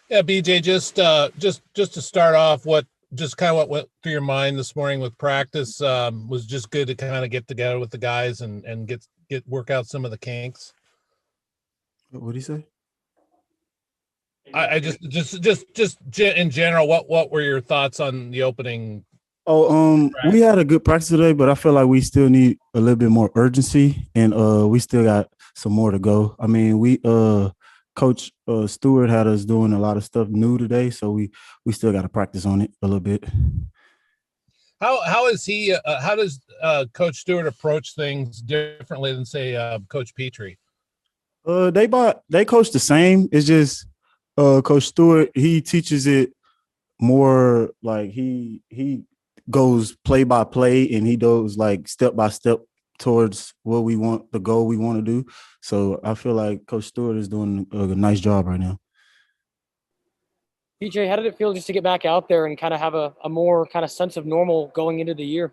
Yeah, BJ, just to start off, what just kind of what went through your mind this morning with practice was just good to kind of get together with the guys and get work out some of the kinks. What do you say? I just in general, what were your thoughts on the opening? Oh, we had a good practice today, but I feel like we still need a little bit more urgency, and we still got some more to go. I mean, we Coach Stewart had us doing a lot of stuff new today, so we still got to practice on it a little bit. How is he? How does Coach Stewart approach things differently than say Coach Petrie? They coach the same. It's just Coach Stewart, he teaches it more like he goes play by play, and he goes like step by step towards what we want, the goal we want to do. So I feel like Coach Stewart is doing a nice job right now. BJ, how did it feel just to get back out there and kind of have a more kind of sense of normal going into the year?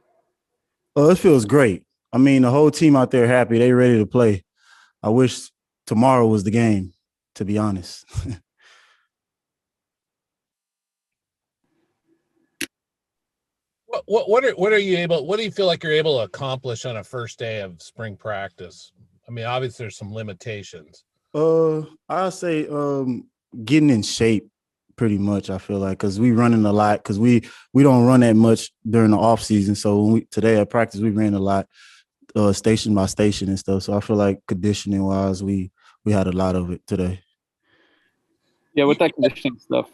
It feels great. I mean, the whole team out there happy. They ready to play. I wish tomorrow was the game, to be honest. What do you feel like you're able to accomplish on a first day of spring practice? I mean, obviously there's some limitations. I say getting in shape pretty much. I feel like because we running a lot because we don't run that much during the off season. So when today at practice we ran a lot, station by station and stuff. So I feel like conditioning wise we had a lot of it today. Yeah, with that conditioning stuff,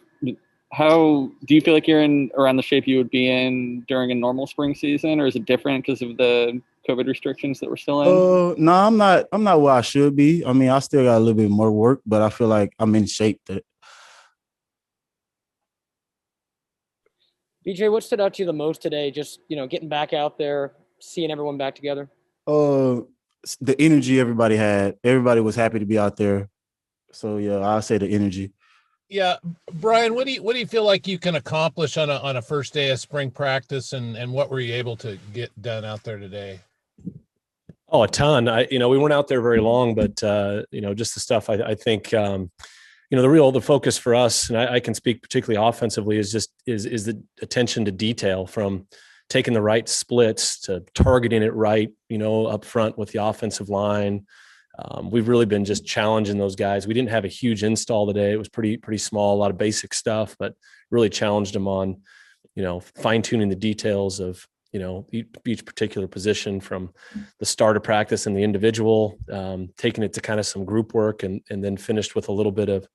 how do you feel like you're in around the shape you would be in during a normal spring season, or is it different because of the COVID restrictions that we're still in? No, I'm not. I'm not where I should be. I mean, I still got a little bit more work, but I feel like I'm in shape. BJ, what stood out to you the most today? Just getting back out there, seeing everyone back together. Uh, the energy everybody had. Everybody was happy to be out there. So yeah, I'll say the energy. Yeah, Brian, what do you feel like you can accomplish on a first day of spring practice, and what were you able to get done out there today? Oh, a ton. We weren't out there very long, but just the stuff I think, the focus for us, and I can speak particularly offensively, is the attention to detail, from taking the right splits to targeting it right, up front with the offensive line. We've really been just challenging those guys. We didn't have a huge install today. It was pretty small, a lot of basic stuff, but really challenged them on, fine tuning the details of, each particular position from the start of practice and the individual, taking it to kind of some group work, and then finished with a little bit of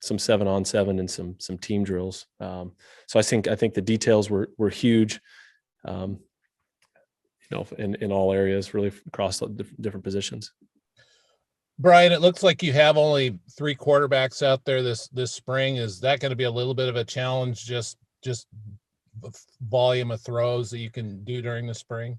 some 7-on-7 and some team drills. So I think the details were huge, in all areas, really across the different positions. Brian, it looks like you have only 3 quarterbacks out there this spring. Is that going to be a little bit of a challenge, just volume of throws that you can do during the spring?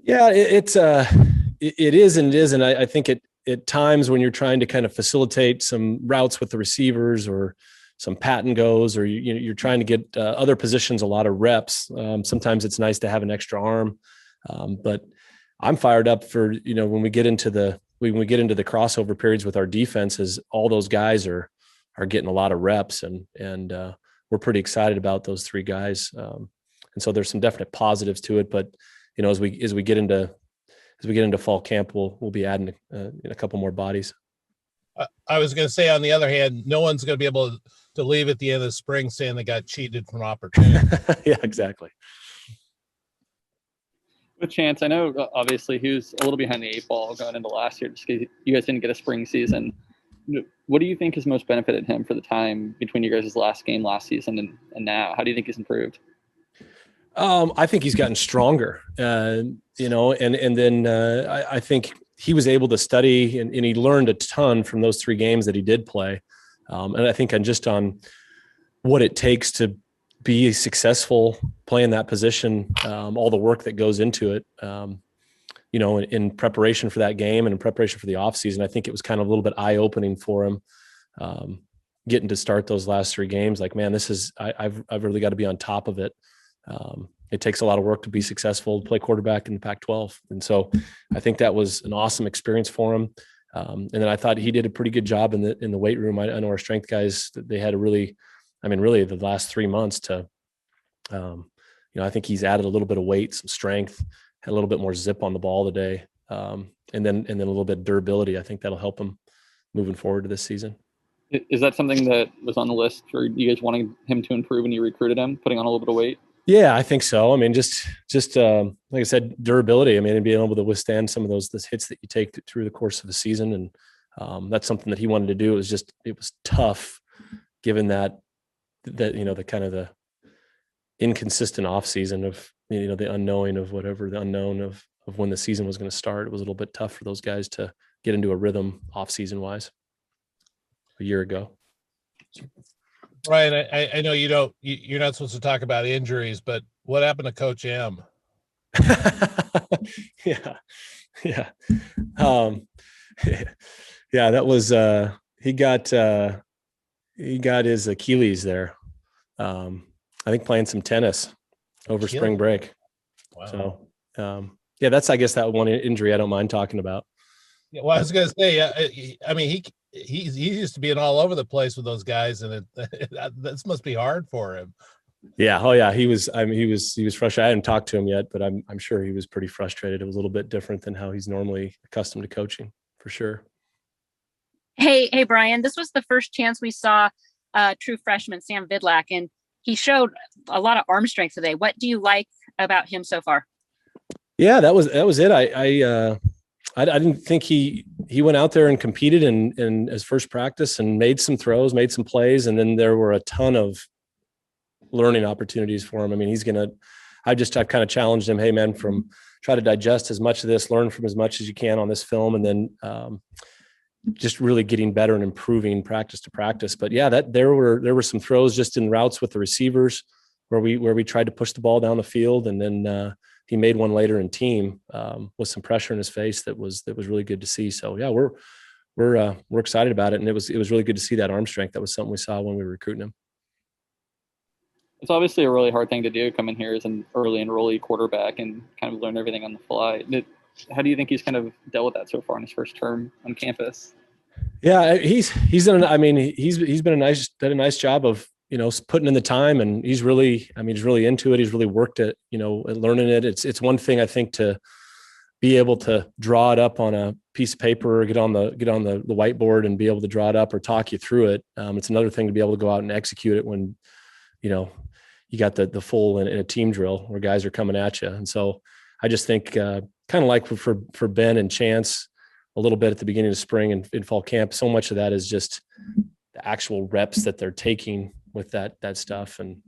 Yeah, it is and it isn't. I think at times when you're trying to kind of facilitate some routes with the receivers, or some pat and goes, or you're trying to get other positions a lot of reps, sometimes it's nice to have an extra arm. But I'm fired up for, when we get into the crossover periods with our defenses, all those guys are getting a lot of reps, and we're pretty excited about those 3 guys. And so there's some definite positives to it, but as we get into fall camp, we'll be adding a couple more bodies. I was going to say, on the other hand, no one's going to be able to leave at the end of the spring saying they got cheated from opportunity. Yeah, exactly. With Chance, I know obviously he was a little behind the 8 ball going into last year, just because you guys didn't get a spring season. What do you think has most benefited him for the time between you guys' last game last season and now? How do you think he's improved? I think he's gotten stronger, and then I think he was able to study, and he learned a ton from those 3 games that he did play. And I think on what it takes to be successful playing that position, all the work that goes into it, in preparation for that game and in preparation for the off season. I think it was kind of a little bit eye-opening for him, getting to start those last 3 games. Like, man, I've really got to be on top of it. It takes a lot of work to be successful, to play quarterback in the Pac-12. And so I think that was an awesome experience for him. And then I thought he did a pretty good job in the weight room. I know our strength guys, they had really the last 3 months to, I think he's added a little bit of weight, some strength, had a little bit more zip on the ball today. And then a little bit of durability. I think that'll help him moving forward to this season. Is that something that was on the list for you guys wanting him to improve when you recruited him, putting on a little bit of weight? Yeah, I think so. I mean, just like I said, durability. I mean, and being able to withstand some of those hits that you take through the course of the season, and that's something that he wanted to do. It was tough, given that the kind of the inconsistent off season of the unknown of when the season was going to start. It was a little bit tough for those guys to get into a rhythm off season wise a year ago. Brian, I know you're not supposed to talk about injuries, but what happened to Coach M? Yeah. That was he got his Achilles there. I think playing some tennis over spring break. Wow. So that's, I guess, that one injury I don't mind talking about. Yeah, well, I was going to say, I mean, he's used to being all over the place with those guys, and this must be hard for him. Yeah. Oh yeah. He was frustrated. I hadn't talked to him yet, but I'm sure he was pretty frustrated. It was a little bit different than how he's normally accustomed to coaching, for sure. Hey, Brian, this was the first chance we saw true freshman Sam Vidlak, and he showed a lot of arm strength today. What do you like about him so far? Yeah, that was it. I didn't think he went out there and competed in his first practice and made some throws, made some plays. And then there were a ton of learning opportunities for him. I mean, I've kind of challenged him, hey man, try to digest as much of this, learn from as much as you can on this film. And then just really getting better and improving practice to practice. But yeah, there were some throws just in routes with the receivers where we tried to push the ball down the field. And then he made one later in team with some pressure in his face that was really good to see. So yeah, we're excited about it, and it was really good to see that arm strength. That was something we saw when we were recruiting him. It's obviously a really hard thing to do, come in here as an early enrollee quarterback and kind of learn everything on the fly. How do you think he's kind of dealt with that so far in his first term on campus? Yeah, he's done. I mean, he's done a nice job of putting in the time, and he's really into it. He's really worked at at learning it. It's one thing, I think, to be able to draw it up on a piece of paper or get on the whiteboard and be able to draw it up or talk you through it. It's another thing to be able to go out and execute it when you got the full in a team drill where guys are coming at you. And so I just think kind of like for Ben and Chance a little bit at the beginning of spring and in fall camp, so much of that is just the actual reps that they're taking with that stuff and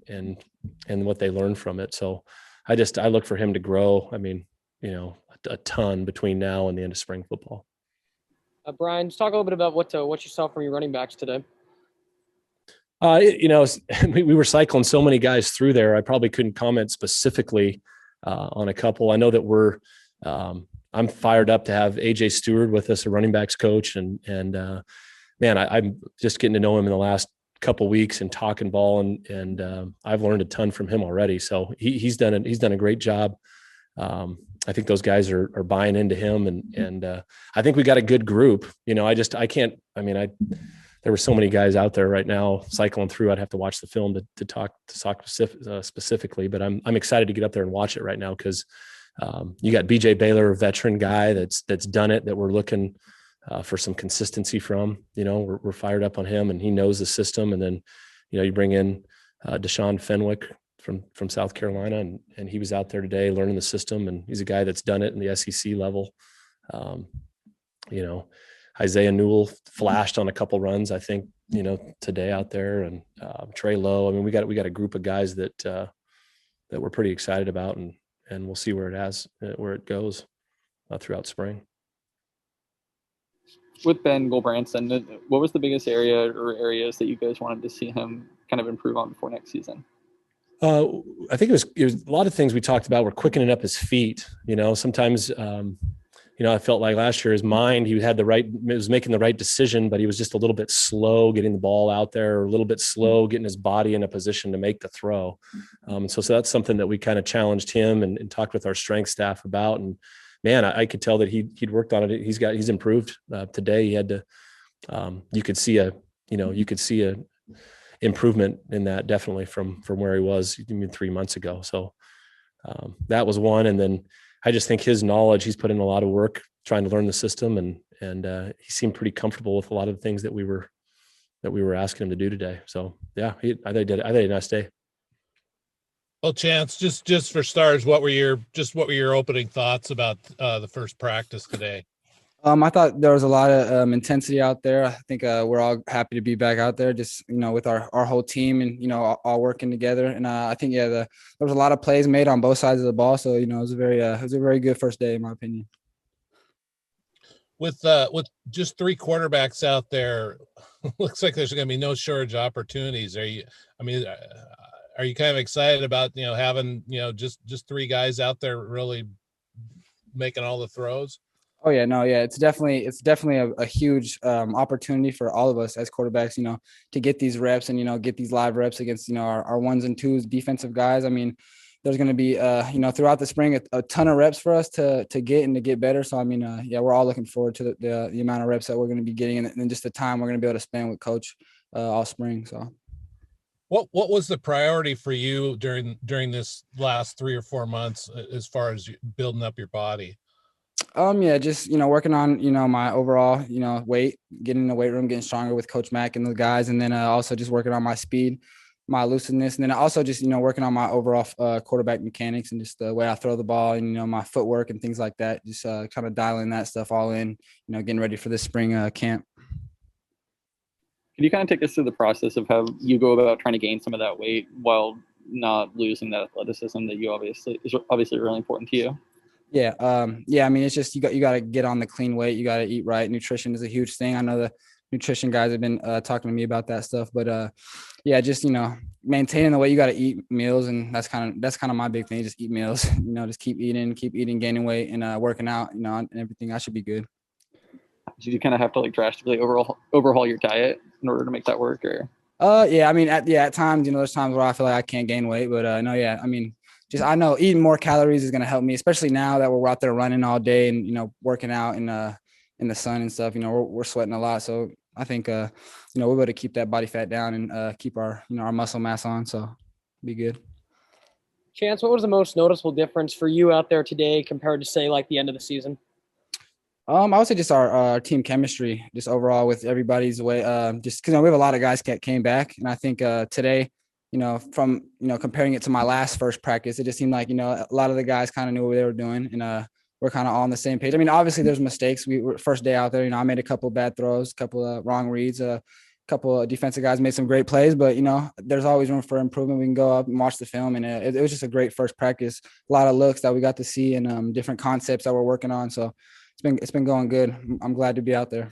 what they learn from it. So I look for him to grow. I mean, a ton between now and the end of spring football. Brian, just talk a little bit about what you saw from your running backs today. We were cycling so many guys through there. I probably couldn't comment specifically on a couple. I know that I'm fired up to have AJ Stewart with us, a running backs coach, and man, I'm just getting to know him in the last couple of weeks and talking ball, and I've learned a ton from him already. So he's done a great job. I think those guys are buying into him, and I think we got a good group. There were so many guys out there right now cycling through. I'd have to watch the film to talk specifically, but I'm excited to get up there and watch it right now because you got BJ Baylor, a veteran guy that's done it, that we're looking for some consistency from. We're fired up on him, and he knows the system. And then you bring in Deshaun Fenwick from South Carolina, and he was out there today learning the system, and he's a guy that's done it in the SEC level. Isaiah Newell flashed on a couple runs, I think, today out there, and Trey Lowe. I mean, we got a group of guys that we're pretty excited about, and we'll see where it goes throughout spring. With Ben Gulbranson, what was the biggest area or areas that you guys wanted to see him kind of improve on before next season? I think it was a lot of things we talked about were quickening up his feet. Sometimes, I felt like last year his mind, was making the right decision, but he was just a little bit slow getting the ball out there, or a little bit slow getting his body in a position to make the throw. So that's something that we kind of challenged him and talked with our strength staff about. And man, I could tell that he'd worked on it. He's improved today. He had to, you could see a improvement in that definitely from where he was even 3 months ago. So that was one. And then I just think his knowledge, he's put in a lot of work trying to learn the system, and he seemed pretty comfortable with a lot of the things that we were asking him to do today. So yeah, I think he had a nice day. Well, Chance, just for starters, what were your opening thoughts about the first practice today? I thought there was a lot of intensity out there. I think we're all happy to be back out there, just, with our whole team and, all working together. And I think, there was a lot of plays made on both sides of the ball. So, it was a very good first day, in my opinion. With just 3 quarterbacks out there, looks like there's going to be no shortage of opportunities. Are you kind of excited about, having, just 3 guys out there really making all the throws? Oh yeah, no, yeah, it's definitely a huge opportunity for all of us as quarterbacks, to get these reps and, get these live reps against, our ones and twos defensive guys. I mean, there's going to be, throughout the spring, a ton of reps for us to get and to get better. So, I mean, we're all looking forward to the amount of reps that we're going to be getting, and just the time we're going to be able to spend with Coach all spring. So. What was the priority for you during this last 3 or 4 months as far as building up your body? Just, working on, my overall, weight, getting in the weight room, getting stronger with Coach Mack and the guys. And then also just working on my speed, my elusiveness. And then also just, working on my overall quarterback mechanics and just the way I throw the ball and, my footwork and things like that. Just kind of dialing that stuff all in, getting ready for this spring camp. Can you kind of take us through the process of how you go about trying to gain some of that weight while not losing that athleticism that is obviously really important to you? Yeah. I mean, it's just, you got to get on the clean weight. You got to eat right. Nutrition is a huge thing. I know the nutrition guys have been talking to me about that stuff, but just, maintaining the way you got to eat meals. And that's kind of my big thing. Just eat meals, just keep eating, gaining weight and working out, and everything. I should be good. Did you kind of have to drastically overhaul your diet in order to make that work, or? I mean, at times, there's times where I feel like I can't gain weight, but no, yeah, I mean, I know eating more calories is going to help me, especially now that we're out there running all day and, working out in the sun and stuff. We're sweating a lot. So I think, we're able to keep that body fat down and keep our, our muscle mass on. So be good. Chance, what was the most noticeable difference for you out there today compared to, say, the end of the season? I would say just our team chemistry, just overall with everybody's way. Just because we have a lot of guys that came back, and I think today, from comparing it to my first practice, it just seemed like a lot of the guys kind of knew what they were doing, and we're kind of all on the same page. I mean, obviously there's mistakes. We were first day out there. I made a couple of bad throws, a couple of wrong reads. A couple of defensive guys made some great plays, but there's always room for improvement. We can go up and watch the film, and it was just a great first practice. A lot of looks that we got to see, and different concepts that we're working on. So. It's been going good. I'm glad to be out there.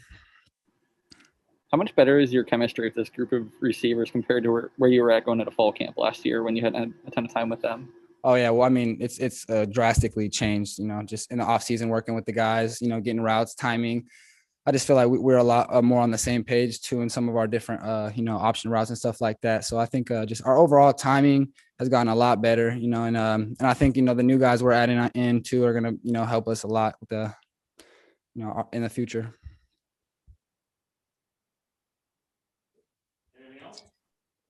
How much better is your chemistry with this group of receivers compared to where you were at going into fall camp last year when you had a ton of time with them? Oh yeah, well, I mean, it's drastically changed. Just in the off season, working with the guys, getting routes, timing. I just feel like we're a lot more on the same page too in some of our different, option routes and stuff like that. So I think just our overall timing has gotten a lot better. And I think the new guys we're adding in too are gonna help us a lot with the. In the future.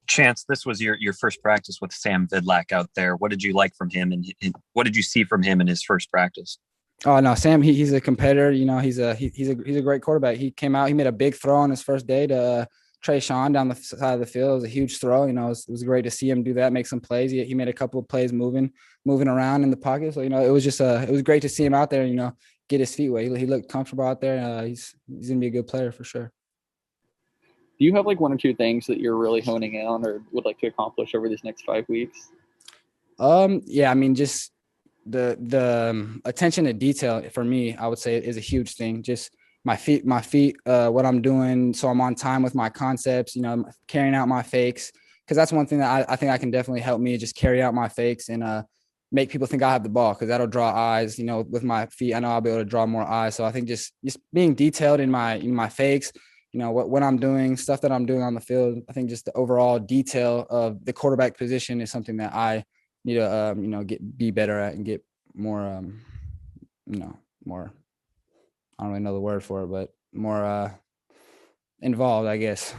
Chance, this was your first practice with Sam Vidlak out there. What did you like from him, and what did you see from him in his first practice? Oh no, Sam, he's a competitor. He's a great quarterback. He came out, he made a big throw on his first day to Trey Sean down the side of the field. It was a huge throw. It was great to see him do that, make some plays. He made a couple of plays moving around in the pocket. So, it was just it was great to see him out there, get his feet wet. He looked comfortable out there. He's going to be a good player for sure. Do you have 1 or 2 things that you're really honing in on or would like to accomplish over these next 5 weeks? I mean, just the attention to detail for me, I would say is a huge thing. Just my feet, what I'm doing. So I'm on time with my concepts, carrying out my fakes. Cause that's one thing that I think I can definitely help me just carry out my fakes and, make people think I have the ball, because that'll draw eyes. With my feet, I know I'll be able to draw more eyes. So I think just being detailed in my fakes, what I'm doing, stuff that I'm doing on the field. I think just the overall detail of the quarterback position is something that I need to be better at and get more more, I don't really know the word for it, but more involved, I guess.